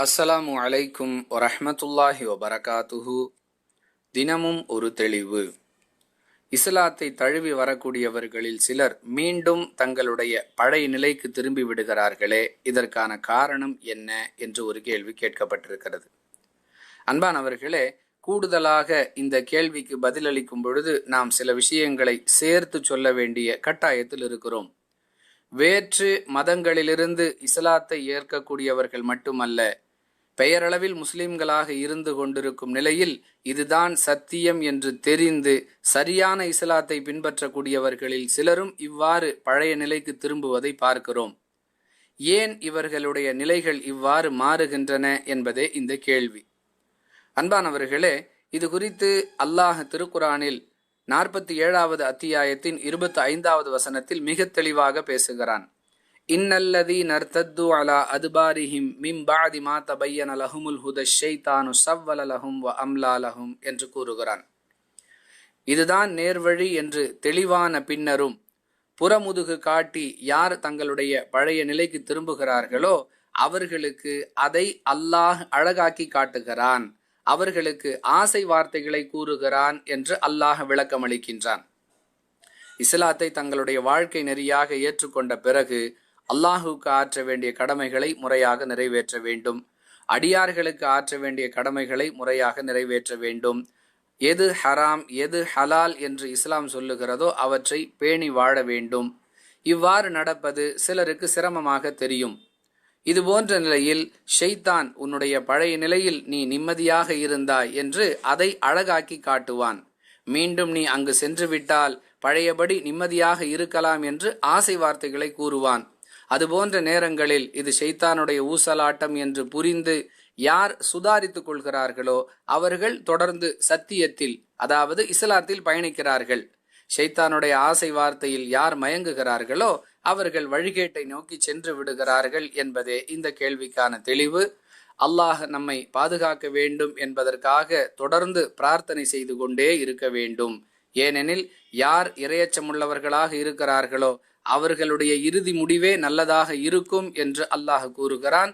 அஸ்ஸலாமு அலைக்கும் வரஹ்மத்துல்லாஹி வபரகாத்துஹு. தினமும் ஒரு தெளிவு. இஸ்லாத்தை தழுவி வரக்கூடியவர்களில் சிலர் மீண்டும் தங்களுடைய பழைய நிலைக்கு திரும்பி விடுகிறார்களே, இதற்கான காரணம் என்ன என்று ஒரு கேள்வி கேட்கப்பட்டிருக்கிறது. அன்பானவர்களே, கூடுதலாக இந்த கேள்விக்கு பதிலளிக்கும் பொழுது நாம் சில விஷயங்களை சேர்த்து சொல்ல வேண்டிய கட்டாயத்தில் இருக்கிறோம். வேற்று மதங்களிலிருந்து இஸ்லாத்தை ஏற்கக்கூடியவர்கள் மட்டுமல்ல, பெயரளவில் முஸ்லிம்களாக இருந்து கொண்டிருக்கும் நிலையில் இதுதான் சத்தியம் என்று தெரிந்து சரியான இஸ்லாத்தை பின்பற்றக்கூடியவர்களில் சிலரும் இவ்வாறு பழைய நிலைக்கு திரும்புவதை பார்க்கிறோம். ஏன் இவர்களுடைய நிலைகள் இவ்வாறு மாறுகின்றன என்பதே இந்த கேள்வி. அன்பானவர்களே, இது குறித்து அல்லாஹ் திருக்குரானில் 47வது அத்தியாயத்தின் 25வது வசனத்தில் மிக தெளிவாக பேசுகிறான். இன்னல்லதீன இர்தத்து அலா அதுபாரிஹிம் மின் பஅதி மா தபய்யன லஹுமுல் ஹுதா ஷைத்தானு ஸவ்வல லஹும் வ அம்லா லஹும் என்று கூறுகிறான். இதுதான் நேர்வழி என்று தெளிவான பின்னரும் புறமுதுகு காட்டி யார் தங்களுடைய பழைய நிலைக்கு திரும்புகிறார்களோ அவர்களுக்கு அதை அல்லாஹ் அழகாக்கி காட்டுகிறான், அவர்களுக்கு ஆசை வார்த்தைகளை கூறுகிறான் என்று அல்லாஹ் விளக்கமளிக்கின்றான். இஸ்லாத்தை தங்களுடைய வாழ்க்கை நெறியாக ஏற்றுக்கொண்ட பிறகு அல்லாஹுக்கு ஆற்ற வேண்டிய கடமைகளை முறையாக நிறைவேற்ற வேண்டும். அடியார்களுக்கு ஆற்ற வேண்டிய கடமைகளை முறையாக நிறைவேற்ற வேண்டும். எது ஹராம் எது ஹலால் என்று இஸ்லாம் சொல்லுகிறதோ அவற்றை பேணி வாழ வேண்டும். இவ்வாறு நடப்பது சிலருக்கு சிரமமாக தெரியும். இது போன்ற நிலையில் ஷைத்தான் உன்னுடைய பழைய நிலையில் நீ நிம்மதியாக இருந்தாய் என்று அதை அழகாக்கி காட்டுவான். மீண்டும் நீ அங்கு சென்று விட்டால் பழையபடி நிம்மதியாக இருக்கலாம் என்று ஆசை வார்த்தைகளை கூறுவான். அதுபோன்ற நேரங்களில் இது ஷைத்தானுடைய ஊசலாட்டம் என்று புரிந்து யார் சுதாரித்துக் கொள்கிறார்களோ அவர்கள் தொடர்ந்து சத்தியத்தில், அதாவது இஸ்லாத்தில் பயணிக்கிறார்கள். ஷைத்தானுடைய ஆசை வார்த்தையில் யார் மயங்குகிறார்களோ அவர்கள் வழிகேட்டை நோக்கி சென்று விடுகிறார்கள் என்பதே இந்த கேள்விக்கான தெளிவு. அல்லாஹ் நம்மை பாதுகாக்க வேண்டும் என்பதற்காக தொடர்ந்து பிரார்த்தனை செய்து கொண்டே இருக்க வேண்டும். ஏனெனில் யார் இரையச்சமுள்ளவர்களாக இருக்கிறார்களோ அவர்களுடைய இறுதி முடிவே நல்லதாக இருக்கும் என்று அல்லாஹ் கூறுகிறான்.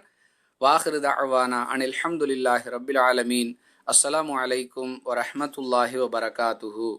வாஹிரு தஅவானா அனில் ஹம்துலில்லாஹி ரப்பில் ஆலமீன். அஸ்ஸலாமு அலைக்கும் வரஹ்மத்துல்லாஹி வபரகாத்துஹு.